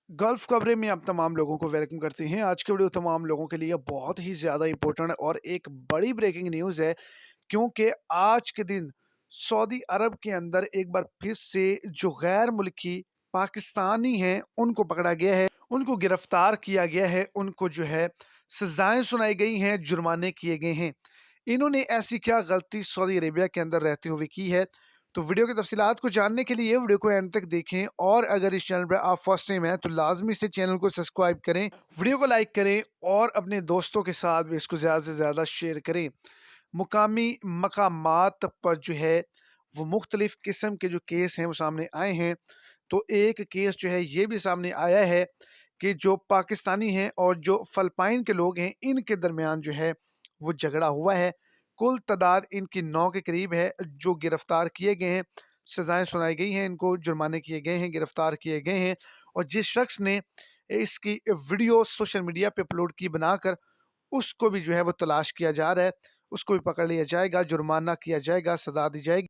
Gulf खबरें में आप तमाम लोगों को वेलकम करते हैं। आज की वीडियो तमाम लोगों के लिए बहुत ही ज़्यादा इम्पोर्टेंट और एक बड़ी ब्रेकिंग न्यूज़ है, क्योंकि आज के दिन सऊदी अरब के अंदर एक बार फिर से जो गैर मुल्की पाकिस्तानी हैं, उनको पकड़ा गया है, उनको गिरफ्तार किया गया है, उनको जो है सज़ाएँ सुनाई गई हैं, जुर्माने किए गए हैं। इन्होंने ऐसी क्या गलती सऊदी अरेबिया के अंदर रहते हुए की है? तो वीडियो की तफसीलात को जानने के लिए वीडियो को एंड तक देखें, और अगर इस चैनल पर आप फर्स्ट टाइम हैं तो लाजमी से चैनल को सब्सक्राइब करें, वीडियो को लाइक करें और अपने दोस्तों के साथ भी इसको ज़्यादा से ज़्यादा शेयर करें। मुकामी मकामात पर जो है वो मुख्तलिफ किस्म के जो केस हैं वो सामने आए हैं। तो एक केस जो है ये भी सामने आया है कि जो पाकिस्तानी हैं और जो फ़िलिपाइन के लोग हैं, इनके दरमियान जो है वो झगड़ा हुआ है। कुल तादाद इनकी 9 के करीब है जो गिरफ्तार किए गए हैं, सज़ाएँ सुनाई गई हैं, इनको जुर्माने किए गए हैं, गिरफ्तार किए गए हैं। और जिस शख्स ने इसकी वीडियो सोशल मीडिया पे अपलोड की बनाकर, उसको भी जो है वो तलाश किया जा रहा है, उसको भी पकड़ लिया जाएगा, जुर्माना किया जाएगा, सज़ा दी जाएगी।